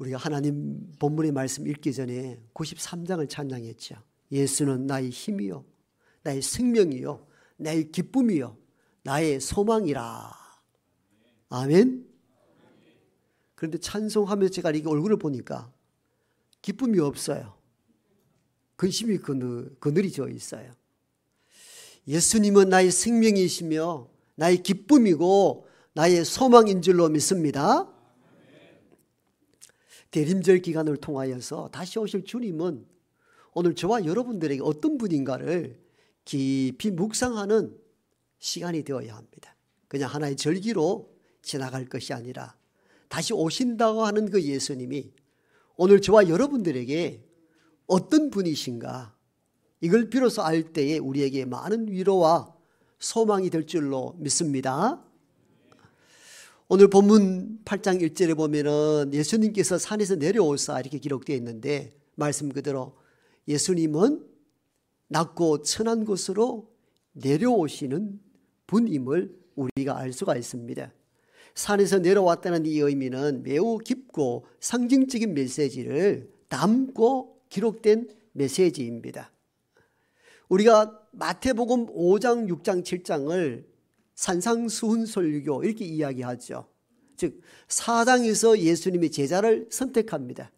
우리가 하나님 본문의 말씀 읽기 전에 93장을 찬양했죠. 예수는 나의 힘이요 나의 생명이요 나의 기쁨이요 나의 소망이라. 아멘. 그런데 찬송하면서 제가 이렇게 얼굴을 보니까 기쁨이 없어요. 근심이 그늘이 져 있어요. 예수님은 나의 생명이시며 나의 기쁨이고 나의 소망인 줄로 믿습니다. 대림절 기간을 통하여서 다시 오실 주님은 오늘 저와 여러분들에게 어떤 분인가를 깊이 묵상하는 시간이 되어야 합니다. 그냥 하나의 절기로 지나갈 것이 아니라 다시 오신다고 하는 그 예수님이 오늘 저와 여러분들에게 어떤 분이신가, 이걸 비로소 알 때에 우리에게 많은 위로와 소망이 될 줄로 믿습니다. 오늘 본문 8장 1절에 보면은 예수님께서 산에서 내려오사 이렇게 기록되어 있는데, 말씀 그대로 예수님은 낮고 천한 곳으로 내려오시는 분임을 우리가 알 수가 있습니다. 산에서 내려왔다는 이 의미는 매우 깊고 상징적인 메시지를 담고 기록된 메시지입니다. 우리가 마태복음 5장, 6장, 7장을 산상수훈설교 이렇게 이야기하죠. 즉 4장에서 예수님이 제자를 선택합니다.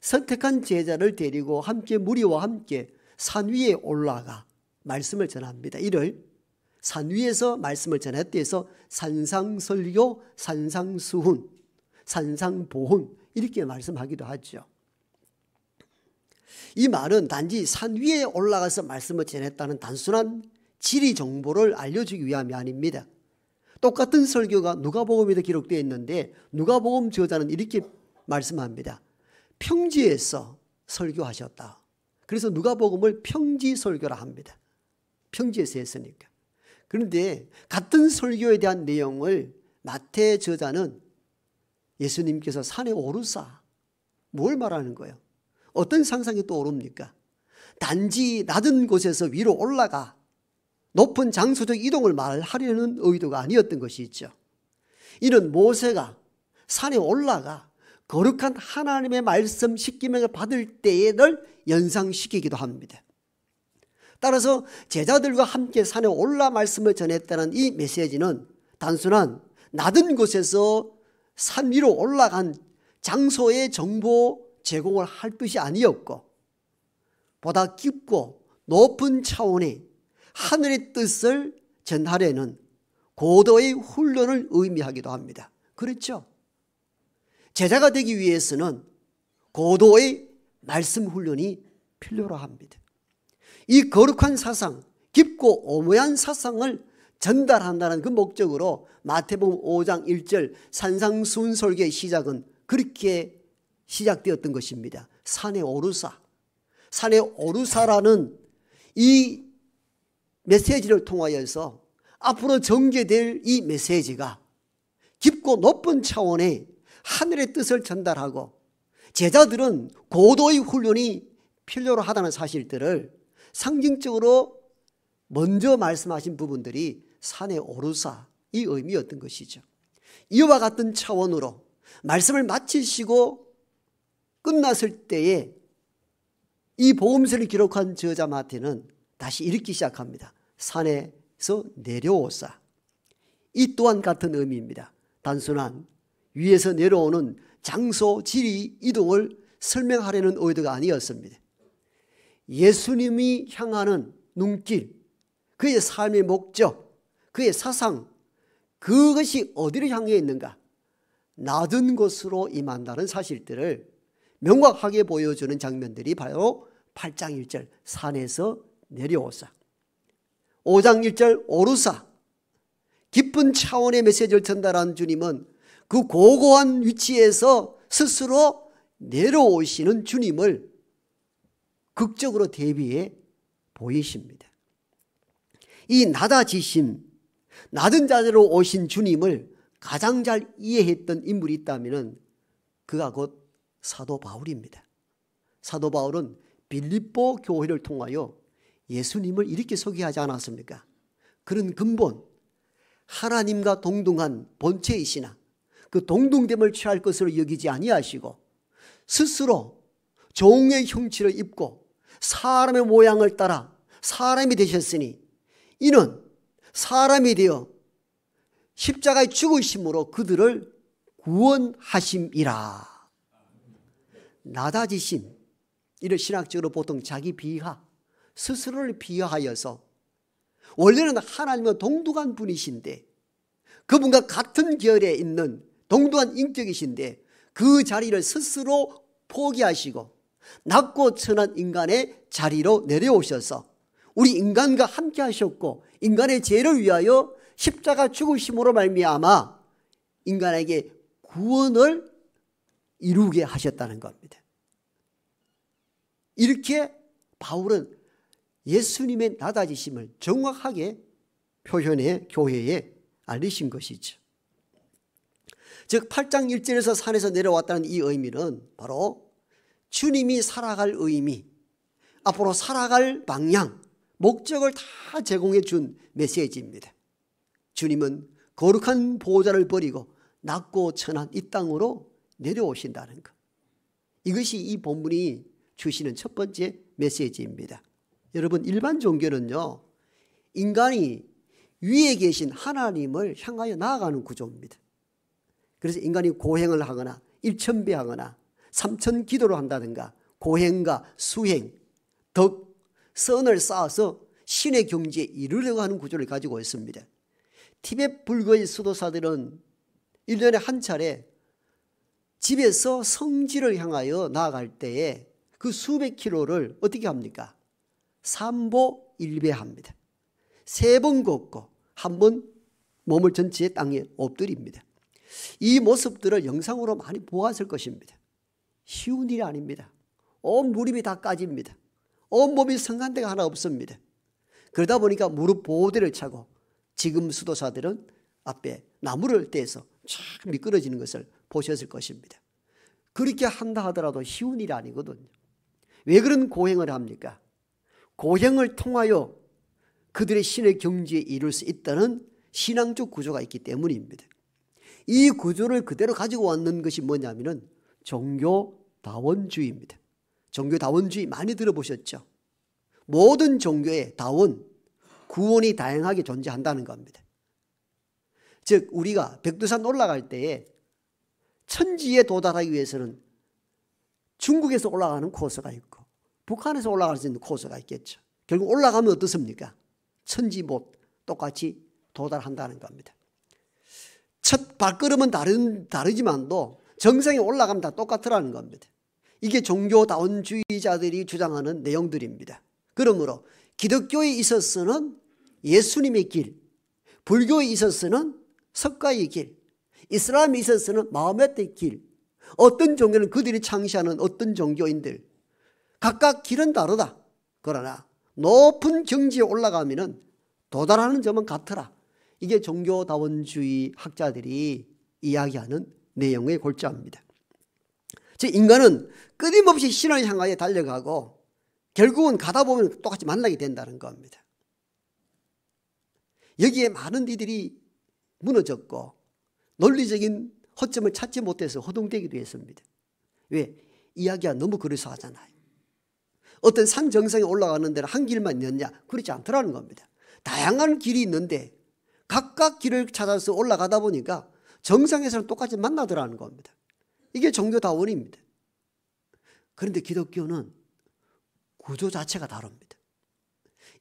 선택한 제자를 데리고 함께 무리와 함께 산 위에 올라가 말씀을 전합니다. 이를 산 위에서 말씀을 전했다 해서 산상설교, 산상수훈, 산상보훈 이렇게 말씀하기도 하죠. 이 말은 단지 산 위에 올라가서 말씀을 전했다는 단순한 지리 정보를 알려주기 위함이 아닙니다. 똑같은 설교가 누가복음에도 기록되어 있는데 누가복음 저자는 이렇게 말씀합니다. 평지에서 설교하셨다. 그래서 누가복음을 평지설교라 합니다. 평지에서 했으니까. 그런데 같은 설교에 대한 내용을 마태 저자는 예수님께서 산에 오르사, 뭘 말하는 거예요? 어떤 상상이 떠오릅니까? 단지 낮은 곳에서 위로 올라가 높은 장소적 이동을 말하려는 의도가 아니었던 것이 있죠. 이는 모세가 산에 올라가 거룩한 하나님의 말씀 십계명을 받을 때를 연상시키기도 합니다. 따라서 제자들과 함께 산에 올라 말씀을 전했다는 이 메시지는 단순한 낮은 곳에서 산 위로 올라간 장소의 정보 제공을 할 뜻이 아니었고, 보다 깊고 높은 차원의 하늘의 뜻을 전하려는 고도의 훈련을 의미하기도 합니다. 그렇죠? 제자가 되기 위해서는 고도의 말씀 훈련이 필요로 합니다. 이 거룩한 사상, 깊고 오묘한 사상을 전달한다는 그 목적으로 마태복음 5장 1절 산상수훈설교의 시작은 그렇게 시작되었던 것입니다. 산에 오르사. 산에 오르사라는 이 메시지를 통하여서 앞으로 전개될 이 메시지가 깊고 높은 차원의 하늘의 뜻을 전달하고 제자들은 고도의 훈련이 필요로 하다는 사실들을 상징적으로 먼저 말씀하신 부분들이 산에 오르사 이 의미였던 것이죠. 이와 같은 차원으로 말씀을 마치시고 끝났을 때에 이 복음서를 기록한 저자 마태는 다시 이렇게 시작합니다. 산에서 내려오사. 이 또한 같은 의미입니다. 단순한 위에서 내려오는 장소, 지리, 이동을 설명하려는 의도가 아니었습니다. 예수님이 향하는 눈길, 그의 삶의 목적, 그의 사상, 그것이 어디를 향해 있는가? 낮은 곳으로 임한다는 사실들을 명확하게 보여주는 장면들이 바로 8장 1절 산에서 내려오사, 5장 1절 오르사. 깊은 차원의 메시지를 전달한 주님은 그 고고한 위치에서 스스로 내려오시는 주님을 극적으로 대비해 보이십니다. 이 낮아지심, 낮은 자세로 오신 주님을 가장 잘 이해했던 인물이 있다면 그가 곧 사도 바울입니다. 사도 바울은 빌립보 교회를 통하여 예수님을 이렇게 소개하지 않았습니까? 그런 근본, 하나님과 동등한 본체이시나 그 동등됨을 취할 것으로 여기지 아니하시고 스스로 종의 형체를 입고 사람의 모양을 따라 사람이 되셨으니 이는 사람이 되어 십자가에 죽으심으로 그들을 구원하심이라. 낮아지심, 이를 신학적으로 보통 자기 비하, 스스로를 비하하여서 원래는 하나님과 동등한 분이신데 그분과 같은 결에 있는 동등한 인격이신데 그 자리를 스스로 포기하시고 낮고 천한 인간의 자리로 내려오셔서 우리 인간과 함께 하셨고 인간의 죄를 위하여 십자가 죽으심으로 말미암아 인간에게 구원을 이루게 하셨다는 겁니다. 이렇게 바울은 예수님의 낮아지심을 정확하게 표현해 교회에 알리신 것이죠. 즉 8장 1절에서 산에서 내려왔다는 이 의미는 바로 주님이 살아갈 의미, 앞으로 살아갈 방향, 목적을 다 제공해 준 메시지입니다. 주님은 거룩한 보호자를 버리고 낮고 천한 이 땅으로 내려오신다는 것. 이것이 이 본문이 주시는 첫 번째 메시지입니다. 여러분, 일반 종교는요, 인간이 위에 계신 하나님을 향하여 나아가는 구조입니다. 그래서 인간이 고행을 하거나 일천배하거나 삼천 기도를 한다든가 고행과 수행, 덕, 선을 쌓아서 신의 경지에 이르려고 하는 구조를 가지고 있습니다. 티베트 불교의 수도사들은 1년에 한 차례 집에서 성지를 향하여 나아갈 때에 그 수백 킬로를 어떻게 합니까? 삼보 일배합니다. 3번 걷고 한 번 몸을 전체에 땅에 엎드립니다. 이 모습들을 영상으로 많이 보았을 것입니다. 쉬운 일이 아닙니다. 온 무릎이 다 까집니다. 온 몸이 성한 데가 하나 없습니다. 그러다 보니까 무릎 보호대를 차고 지금 수도사들은 앞에 나무를 떼서 쫙 미끄러지는 것을 보셨을 것입니다. 그렇게 한다 하더라도 쉬운 일이 아니거든요. 왜 그런 고행을 합니까? 고행을 통하여 그들의 신의 경지에 이룰 수 있다는 신앙적 구조가 있기 때문입니다. 이 구조를 그대로 가지고 왔는 것이 뭐냐면은 종교다원주의입니다. 종교다원주의 많이 들어보셨죠? 모든 종교의 다원, 구원이 다양하게 존재한다는 겁니다. 즉 우리가 백두산 올라갈 때에 천지에 도달하기 위해서는 중국에서 올라가는 코스가 있고 북한에서 올라갈 수 있는 코스가 있겠죠. 결국 올라가면 어떻습니까? 천지 못 똑같이 도달한다는 겁니다. 첫 발걸음은 다르지만도 정상에 올라가면 다 똑같으라는 겁니다. 이게 종교다원주의자들이 주장하는 내용들입니다. 그러므로 기독교에 있어서는 예수님의 길, 불교에 있어서는 석가의 길, 이슬람에 있어서는 마호메트의 길, 어떤 종교는 그들이 창시하는 어떤 종교인들 각각 길은 다르다. 그러나 높은 경지에 올라가면 도달하는 점은 같더라. 이게 종교다원주의 학자들이 이야기하는 내용의 골자입니다. 즉 인간은 끊임없이 신을 향하여 달려가고 결국은 가다 보면 똑같이 만나게 된다는 겁니다. 여기에 많은 이들이 무너졌고 논리적인 허점을 찾지 못해서 허둥대기도 했습니다. 왜? 이야기가 너무 그래서하잖아요. 어떤 산 정상에 올라가는 데는 한 길만 있느냐? 그렇지 않더라는 겁니다. 다양한 길이 있는데 각각 길을 찾아서 올라가다 보니까 정상에서는 똑같이 만나더라는 겁니다. 이게 종교다원입니다. 그런데 기독교는 구조 자체가 다릅니다.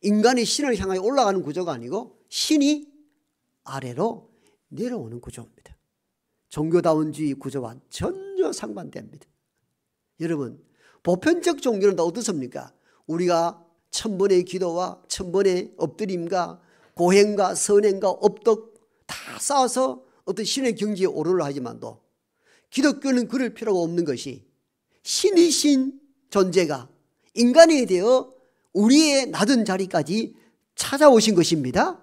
인간이 신을 향하여 올라가는 구조가 아니고 신이 아래로 내려오는 구조입니다. 종교다원주의 구조와 전혀 상반됩니다. 여러분, 보편적 종교는 다 어떻습니까? 우리가 1000번의 기도와 1000번의 엎드림과 고행과 선행과 업덕 다 쌓아서 어떤 신의 경지에 오르려 하지만도 기독교는 그럴 필요가 없는 것이 신이신 존재가 인간이 되어 우리의 낮은 자리까지 찾아오신 것입니다.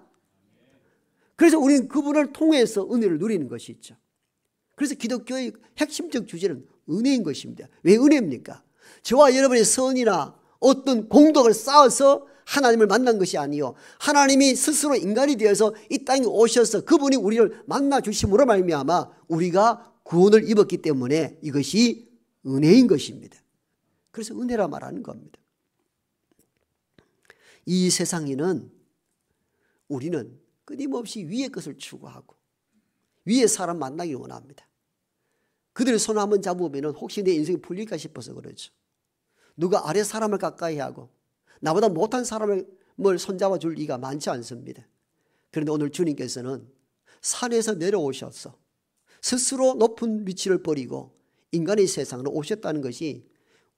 그래서 우리는 그분을 통해서 은혜를 누리는 것이죠. 그래서 기독교의 핵심적 주제는 은혜인 것입니다. 왜 은혜입니까? 저와 여러분의 선이나 어떤 공덕을 쌓아서 하나님을 만난 것이 아니요 하나님이 스스로 인간이 되어서 이 땅에 오셔서 그분이 우리를 만나 주심으로 말미암아 우리가 구원을 입었기 때문에 이것이 은혜인 것입니다. 그래서 은혜라 말하는 겁니다. 이 세상에는 우리는 끊임없이 위의 것을 추구하고 위의 사람 만나기를 원합니다. 그들의 손 한번 잡으면 혹시 내 인생이 풀릴까 싶어서 그렇죠. 누가 아래 사람을 가까이 하고 나보다 못한 사람을 손잡아 줄 리가 많지 않습니다. 그런데 오늘 주님께서는 산에서 내려오셔서 스스로 높은 위치를 버리고 인간의 세상으로 오셨다는 것이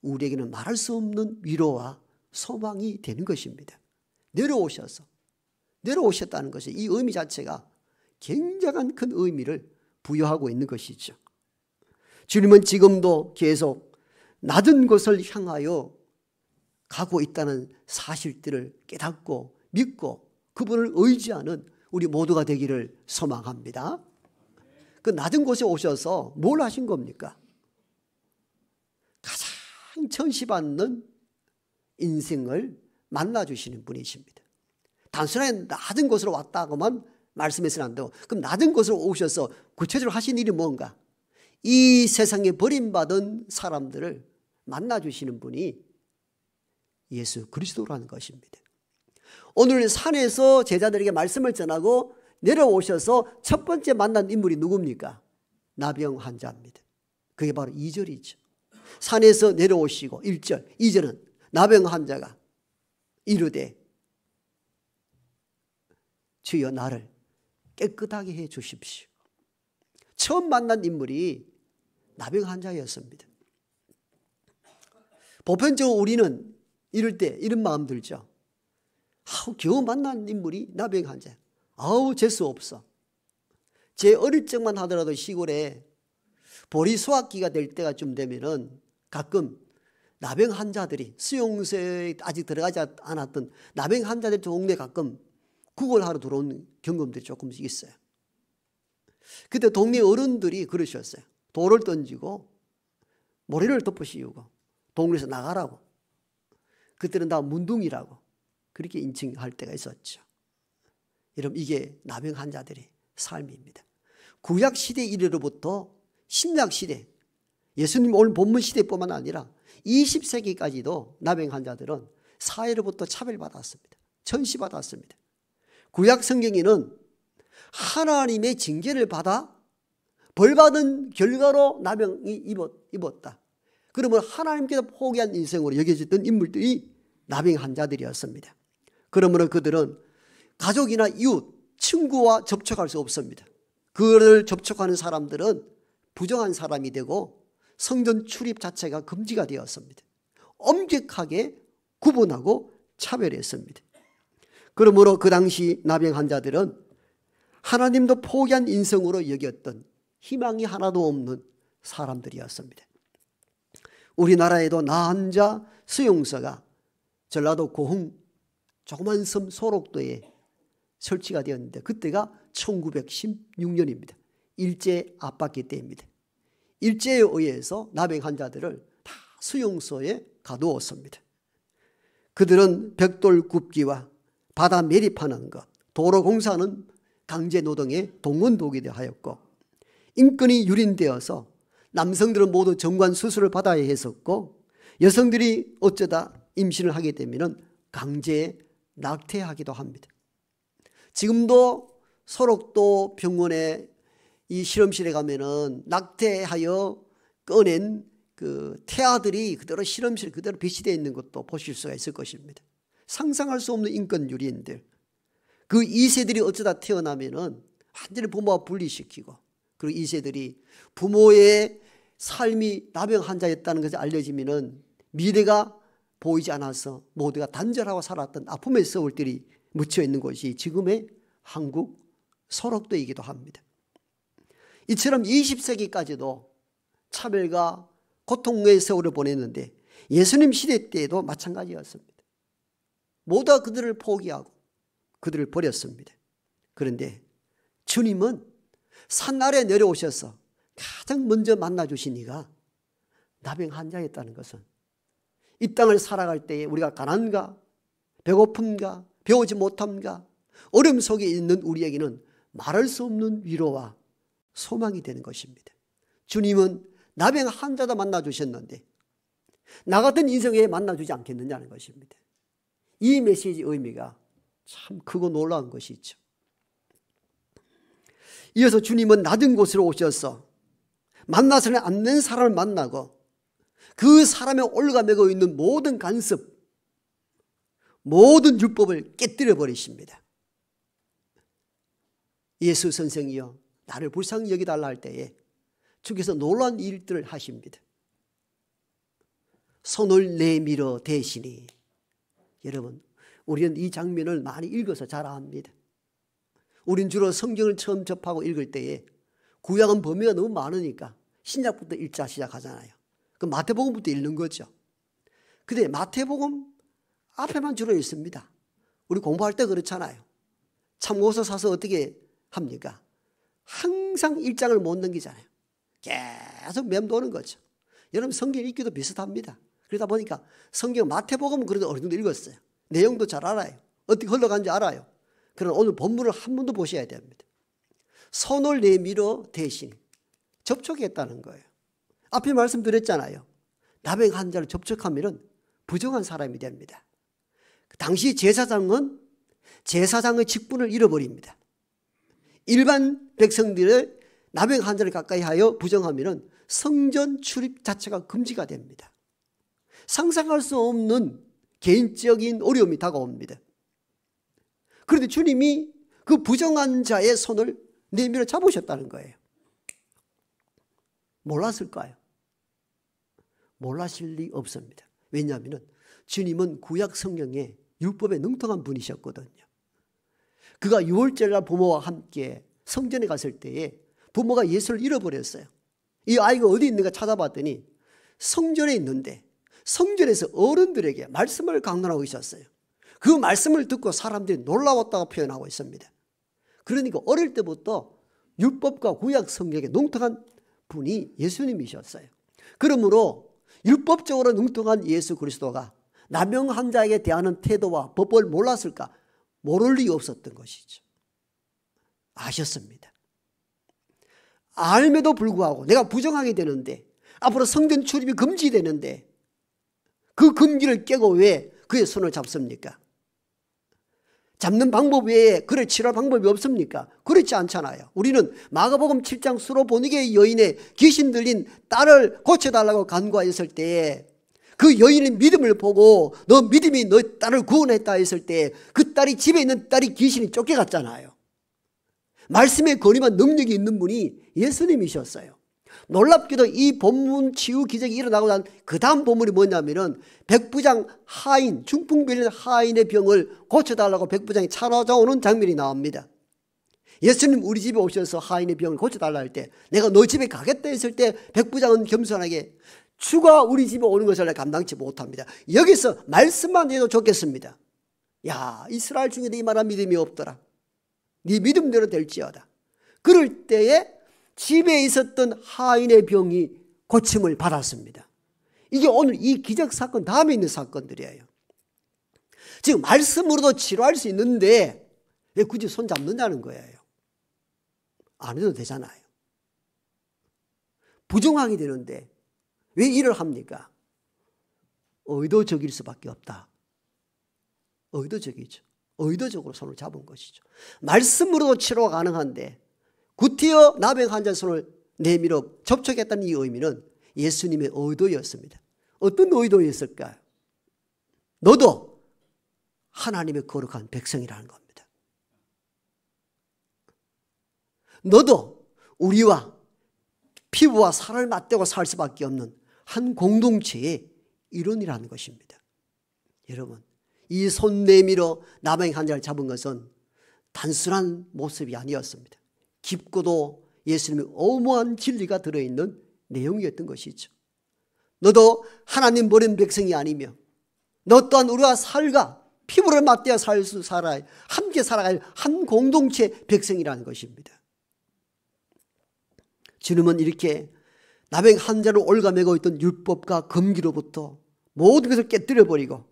우리에게는 말할 수 없는 위로와 소망이 되는 것입니다. 내려오셨다는 것이 이 의미 자체가 굉장한 큰 의미를 부여하고 있는 것이죠. 주님은 지금도 계속 낮은 곳을 향하여 가고 있다는 사실들을 깨닫고 믿고 그분을 의지하는 우리 모두가 되기를 소망합니다. 그 낮은 곳에 오셔서 뭘 하신 겁니까? 가장 천시받는 인생을 만나주시는 분이십니다. 단순하게 낮은 곳으로 왔다고만 말씀해서는 안 되고, 그럼 낮은 곳으로 오셔서 구체적으로 하신 일이 뭔가? 이 세상에 버림받은 사람들을 만나주시는 분이 예수 그리스도라는 것입니다. 오늘 산에서 제자들에게 말씀을 전하고 내려오셔서 첫 번째 만난 인물이 누굽니까? 나병 환자입니다. 그게 바로 2절이죠. 산에서 내려오시고 1절, 2절은 나병 환자가 이르되 주여 나를 깨끗하게 해 주십시오. 처음 만난 인물이 나병 환자였습니다. 보편적으로 우리는 이럴 때 이런 마음 들죠. 겨우 만난 인물이 나병 환자. 재수 없어. 제 어릴 적만 하더라도 시골에 보리 수확기가 될 때가 좀 되면은 가끔 나병 환자들이 수용소에 아직 들어가지 않았던 나병 환자들 동네 가끔 구걸하러 들어온 경험들이 조금씩 있어요. 그때 동네 어른들이 그러셨어요. 돌을 던지고 모래를 덮어 씌우고 동네에서 나가라고. 그때는 다 문둥이라고 그렇게 인칭할 때가 있었죠. 여러분, 이게 나병 환자들의 삶입니다. 구약시대 이래로부터 신약시대, 예수님 오늘 본문 시대뿐만 아니라 20세기까지도 나병 환자들은 사회로부터 차별받았습니다. 천시받았습니다. 구약 성경에는 하나님의 징계를 받아 벌받은 결과로 나병이 입었다. 그러면 하나님께서 포기한 인생으로 여겨졌던 인물들이 나병 환자들이었습니다. 그러므로 그들은 가족이나 이웃, 친구와 접촉할 수 없습니다. 그를 접촉하는 사람들은 부정한 사람이 되고 성전 출입 자체가 금지가 되었습니다. 엄격하게 구분하고 차별했습니다. 그러므로 그 당시 나병 환자들은 하나님도 포기한 인생으로 여겼던 희망이 하나도 없는 사람들이었습니다. 우리나라에도 나한자 수용소가 전라도 고흥 조그만 섬 소록도에 설치가 되었는데 그때가 1916년입니다. 일제 압박기 때입니다. 일제에 의해서 나병 환자들을 다 수용소에 가두었습니다. 그들은 벽돌 굽기와 바다 매립하는 것, 도로 공사는 강제 노동에 동원되게 하였고 인권이 유린되어서 남성들은 모두 정관 수술을 받아야 했었고 여성들이 어쩌다 임신을 하게 되면 강제 낙태하기도 합니다. 지금도 소록도 병원에 이 실험실에 가면은 낙태하여 꺼낸 그 태아들이 그대로 실험실 그대로 비치되어 있는 것도 보실 수가 있을 것입니다. 상상할 수 없는 인권 유린들. 그 2세들이 어쩌다 태어나면은 완전히 부모와 분리시키고 그리고 2세들이 부모의 삶이 나병 환자였다는 것이 알려지면은 미래가 보이지 않아서 모두가 단절하고 살았던 아픔의 서울들이 묻혀 있는 곳이 지금의 한국 소록도이기도 합니다. 이처럼 20세기까지도 차별과 고통의 세월을 보냈는데 예수님 시대 때에도 마찬가지였습니다. 모두가 그들을 포기하고 그들을 버렸습니다. 그런데 주님은 산 아래 내려오셔서 가장 먼저 만나주신 이가 나병 환자였다는 것은 이 땅을 살아갈 때에 우리가 가난과 배고픔과 배우지 못함과 어려움 속에 있는 우리에게는 말할 수 없는 위로와 소망이 되는 것입니다. 주님은 나병 환자도 만나주셨는데 나 같은 인생에 만나주지 않겠느냐는 것입니다. 이 메시지의 의미가 참 크고 놀라운 것이죠. 이어서 주님은 낮은 곳으로 오셔서 만나서는 안 되는 사람을 만나고 그 사람의 올가매고 있는 모든 간섭, 모든 율법을 깨뜨려 버리십니다. 예수 선생이여 나를 불쌍히 여기달라 할 때에 주께서 놀라운 일들을 하십니다. 손을 내밀어 대시니. 여러분, 우리는 이 장면을 많이 읽어서 잘 압니다. 우린 주로 성경을 처음 접하고 읽을 때에 구약은 범위가 너무 많으니까 신약부터 읽자 시작하잖아요. 그 마태복음부터 읽는 거죠. 근데 마태복음 앞에만 주로 읽습니다. 우리 공부할 때 그렇잖아요. 참고서 사서 어떻게 합니까? 항상 1장을 못 넘기잖아요. 계속 맴도는 거죠. 여러분 성경 읽기도 비슷합니다. 그러다 보니까 성경 마태복음은 그래도 어느 정도 읽었어요. 내용도 잘 알아요. 어떻게 흘러가는지 알아요. 그러나 오늘 본문을 한 번 더 보셔야 됩니다. 손을 내밀어 대신 접촉했다는 거예요. 앞에 말씀드렸잖아요. 나병 환자를 접촉하면 부정한 사람이 됩니다. 당시 제사장은 제사장의 직분을 잃어버립니다. 일반 백성들의 나병 환자를 가까이 하여 부정하면 성전 출입 자체가 금지가 됩니다. 상상할 수 없는 개인적인 어려움이 다가옵니다. 그런데 주님이 그 부정한 자의 손을 내밀어 잡으셨다는 거예요. 몰랐을까요? 몰라실 리 없습니다. 왜냐하면 주님은 구약 성경에 율법에 능통한 분이셨거든요. 그가 유월절날 부모와 함께 성전에 갔을 때에 부모가 예수를 잃어버렸어요. 이 아이가 어디 있는가 찾아봤더니 성전에 있는데 성전에서 어른들에게 말씀을 강론하고 있었어요. 그 말씀을 듣고 사람들이 놀라웠다고 표현하고 있습니다. 그러니까 어릴 때부터 율법과 구약 성경에 능통한 분이 예수님이셨어요. 그러므로 율법적으로 능통한 예수 그리스도가 나병 환자에게 대하는 태도와 법을 몰랐을까? 모를 리 없었던 것이죠. 아셨습니다. 알매도 불구하고 내가 부정하게 되는데 앞으로 성전 출입이 금지되는데 그 금기를 깨고 왜 그의 손을 잡습니까? 잡는 방법 외에 그를 치료할 방법이 없습니까? 그렇지 않잖아요. 우리는 마가복음 7장 수로보니게 여인의 귀신 들린 딸을 고쳐달라고 간구하였을 때 그 여인의 믿음을 보고 너 믿음이 너 딸을 구원했다 했을 때 그 딸이 집에 있는 딸이 귀신이 쫓겨갔잖아요. 말씀에 거림한 능력이 있는 분이 예수님이셨어요. 놀랍게도 이 본문 치유 기적이 일어나고 난 그 다음 본문이 뭐냐면은 백부장 하인, 중풍 빌린 하인의 병을 고쳐달라고 백부장이 찾아오는 장면이 나옵니다. 예수님 우리 집에 오셔서 하인의 병을 고쳐달라 할 때 내가 너 집에 가겠다 했을 때 백부장은 겸손하게 주가 우리 집에 오는 것을 내가 감당치 못합니다. 여기서 말씀만 해도 좋겠습니다. 야, 이스라엘 중에 네 말한 믿음이 없더라. 네 믿음대로 될지어다. 그럴 때에 집에 있었던 하인의 병이 고침을 받았습니다. 이게 오늘 이 기적 사건 다음에 있는 사건들이에요. 지금 말씀으로도 치료할 수 있는데 왜 굳이 손 잡는다는 거예요? 안 해도 되잖아요. 부정하게 되는데 왜 일을 합니까? 의도적일 수밖에 없다. 의도적이죠. 의도적으로 손을 잡은 것이죠. 말씀으로도 치료가 가능한데 구티어 나병 환자 손을 내밀어 접촉했다는 이 의미는 예수님의 의도였습니다. 어떤 의도였을까요? 너도 하나님의 거룩한 백성이라는 겁니다. 너도 우리와 피부와 살을 맞대고 살 수밖에 없는 한 공동체의 일원이라는 것입니다. 여러분, 이 손 내밀어 나병 환자를 잡은 것은 단순한 모습이 아니었습니다. 깊고도 예수님의 어마어마한 진리가 들어있는 내용이었던 것이죠. 너도 하나님 버린 백성이 아니며 너 또한 우리와 살가 피부를 맞대어 살아야 함께 살아갈 한 공동체 백성이라는 것입니다. 주님은 이렇게 나병 환자를 올가매고 있던 율법과 금기로부터 모든 것을 깨뜨려버리고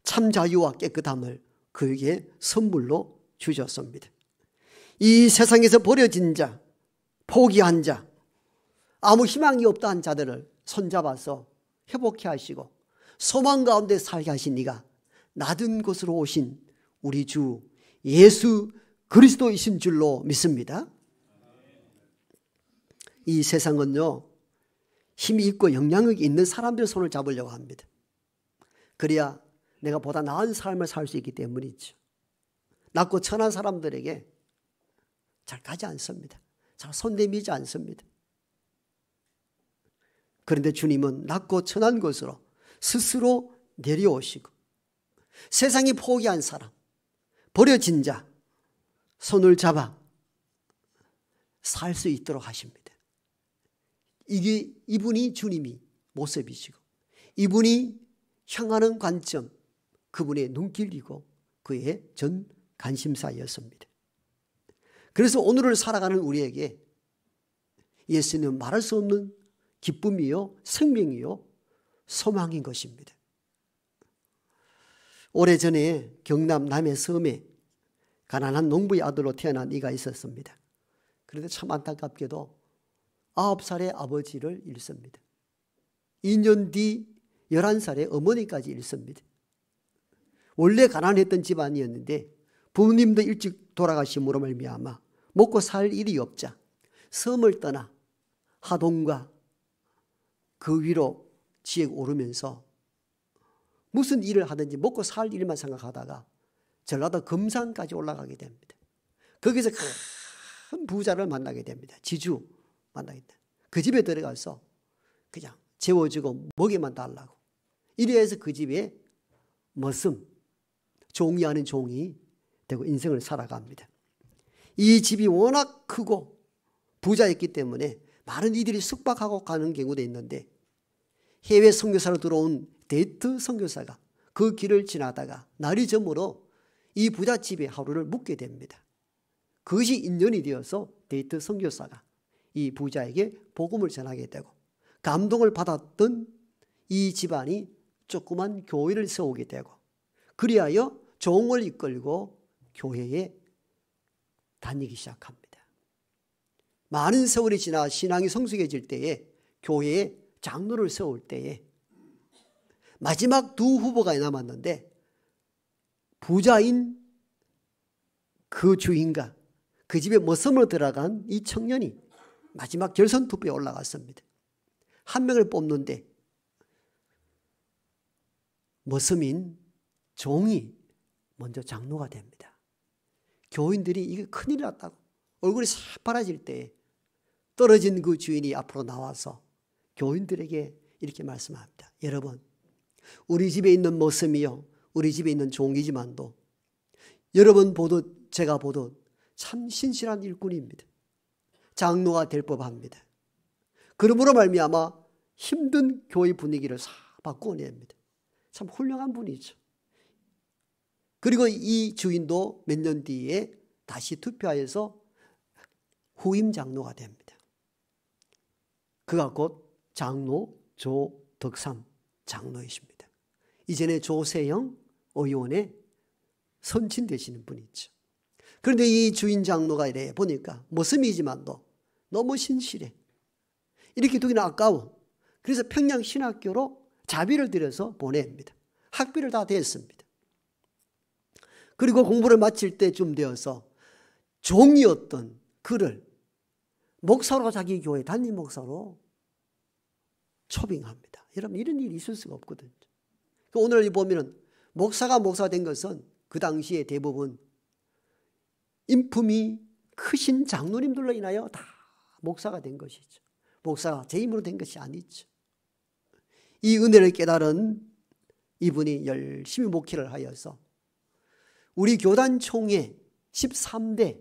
참 자유와 깨끗함을 그에게 선물로 주셨습니다. 이 세상에서 버려진 자, 포기한 자, 아무 희망이 없다 한 자들을 손잡아서 회복해 하시고 소망 가운데 살게 하신 이가 낮은 곳으로 오신 우리 주 예수 그리스도이신 줄로 믿습니다. 이 세상은요, 힘이 있고 영향력이 있는 사람들의 손을 잡으려고 합니다. 그래야 내가 보다 나은 삶을 살 수 있기 때문이죠. 낮고 천한 사람들에게 잘 가지 않습니다. 잘 손대미지 않습니다. 그런데 주님은 낮고 천한 곳으로 스스로 내려오시고 세상이 포기한 사람, 버려진 자 손을 잡아 살 수 있도록 하십니다. 이분이 주님이 모습이시고 이분이 향하는 관점, 그분의 눈길이고 그의 전 관심사였습니다. 그래서 오늘을 살아가는 우리에게 예수님은 말할 수 없는 기쁨이요, 생명이요, 소망인 것입니다. 오래전에 경남 남해 섬에 가난한 농부의 아들로 태어난 이가 있었습니다. 그런데 참 안타깝게도 9살의 아버지를 잃습니다. 2년 뒤 11살의 어머니까지 잃습니다. 원래 가난했던 집안이었는데 부모님도 일찍 돌아가심으로 말미암아 먹고 살 일이 없자 섬을 떠나 하동과 그 위로 지역 오르면서 무슨 일을 하든지 먹고 살 일만 생각하다가 전라도 금산까지 올라가게 됩니다. 거기서 큰 부자를 만나게 됩니다. 지주 만나게 됩니다. 그 집에 들어가서 그냥 재워주고 먹이만 달라고. 이래서 그 집에 머슴, 종이 아닌 종이 되고 인생을 살아갑니다. 이 집이 워낙 크고 부자였기 때문에 많은 이들이 숙박하고 가는 경우도 있는데 해외 선교사로 들어온 데이트 선교사가 그 길을 지나다가 날이 저물어 이 부잣집에 하루를 묵게 됩니다. 그것이 인연이 되어서 데이트 선교사가 이 부자에게 복음을 전하게 되고 감동을 받았던 이 집안이 조그만 교회를 세우게 되고 그리하여 종을 이끌고 교회에 다니기 시작합니다. 많은 세월이 지나 신앙이 성숙해질 때에 교회에 장로를 세울 때에 마지막 두 후보가 남았는데 부자인 그 주인과 그 집에 머슴으로 들어간 이 청년이 마지막 결선 투표에 올라갔습니다. 한 명을 뽑는데 머슴인 종이 먼저 장로가 됩니다. 교인들이 이게 큰일 났다고 얼굴이 새파라질 때 떨어진 그 주인이 앞으로 나와서 교인들에게 이렇게 말씀합니다. 여러분, 우리 집에 있는 머슴이요, 우리 집에 있는 종이지만도 여러분 보듯 제가 보듯 참 신실한 일꾼입니다. 장로가 될 법합니다. 그러므로 말미암아 힘든 교회 분위기를 싹 바꿔냅니다. 참 훌륭한 분이죠. 그리고 이 주인도 몇 년 뒤에 다시 투표하여서 후임 장로가 됩니다. 그가 곧 장로 조덕삼 장로이십니다. 이전에 조세영 의원의 선친 되시는 분이죠. 그런데 이 주인 장로가 이래 보니까 머슴이지만도 너무 신실해. 이렇게 두기는 아까워. 그래서 평양 신학교로 자비를 들여서 보냅니다. 학비를 다 댔습니다. 그리고 공부를 마칠 때쯤 되어서 종이었던 그를 목사로 자기 교회 담임 목사로 초빙합니다. 여러분 이런 일이 있을 수가 없거든요. 오늘 보면은 목사가 된 것은 그 당시에 대부분 인품이 크신 장로님들로 인하여 다 목사가 된 것이죠. 목사가 제 힘으로 된 것이 아니죠. 이 은혜를 깨달은 이분이 열심히 목회를 하여서 우리 교단 총회 13대,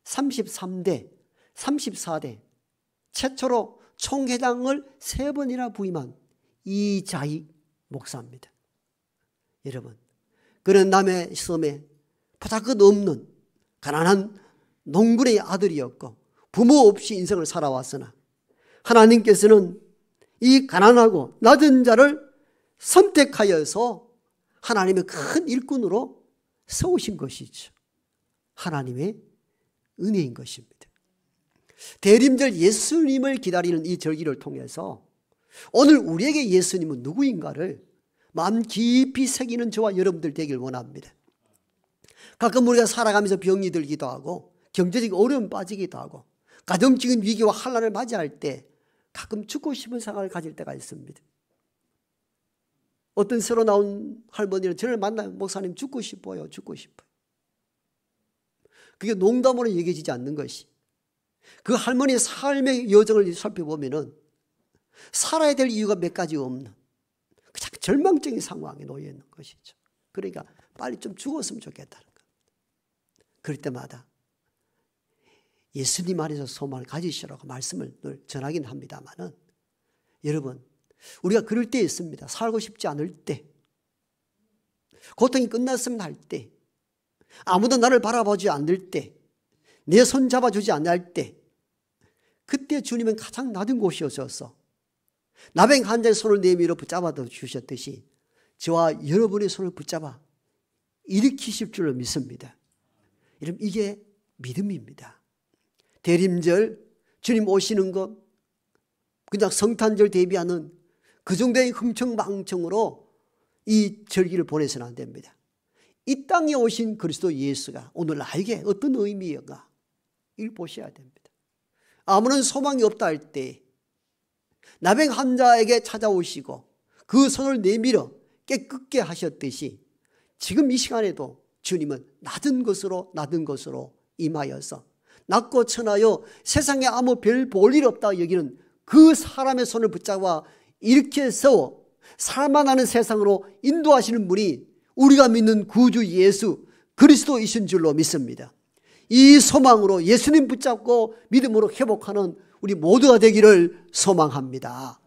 33대, 34대 최초로 총회장을 3번이나 부임한 이자익 목사입니다. 여러분, 그는 남해 섬에 보잘것없는 가난한 농부의 아들이었고 부모 없이 인생을 살아왔으나 하나님께서는 이 가난하고 낮은 자를 선택하여서 하나님의 큰 일꾼으로 세우신 것이죠. 하나님의 은혜인 것입니다. 대림절 예수님을 기다리는 이 절기를 통해서 오늘 우리에게 예수님은 누구인가를 마음 깊이 새기는 저와 여러분들 되길 원합니다. 가끔 우리가 살아가면서 병이 들기도 하고 경제적인 어려움 빠지기도 하고 가정적인 위기와 환난을 맞이할 때 가끔 죽고 싶은 생각을 가질 때가 있습니다. 어떤 새로 나온 할머니는 저를 만나면 목사님 죽고 싶어요. 죽고 싶어요. 그게 농담으로 얘기해지지 않는 것이 그 할머니의 삶의 여정을 살펴보면 살아야 될 이유가 몇 가지 없는 그냥 절망적인 상황에 놓여 있는 것이죠. 그러니까 빨리 좀 죽었으면 좋겠다는 것. 그럴 때마다 예수님 안에서 소망을 가지시라고 말씀을 늘 전하긴 합니다만은 여러분 우리가 그럴 때 있습니다. 살고 싶지 않을 때, 고통이 끝났으면 할 때, 아무도 나를 바라보지 않을 때, 내 손 잡아주지 않을 때, 그때 주님은 가장 낮은 곳이어서 나병 환자의 손을 내밀어 붙잡아 주셨듯이 저와 여러분의 손을 붙잡아 일으키실 줄로 믿습니다. 여러분 이게 믿음입니다. 대림절 주님 오시는 것 그냥 성탄절 대비하는 그 정도의 흥청망청으로 이 절기를 보내서는 안 됩니다. 이 땅에 오신 그리스도 예수가 오늘 나에게 어떤 의미인가 이걸 보셔야 됩니다. 아무런 소망이 없다 할 때 나병 환자에게 찾아오시고 그 손을 내밀어 깨끗게 하셨듯이 지금 이 시간에도 주님은 낮은 것으로 임하여서 낮고 천하여 세상에 아무 별 볼 일 없다 여기는 그 사람의 손을 붙잡아 이렇게 세워 살만하는 세상으로 인도하시는 분이 우리가 믿는 구주 예수 그리스도이신 줄로 믿습니다. 이 소망으로 예수님 붙잡고 믿음으로 회복하는 우리 모두가 되기를 소망합니다.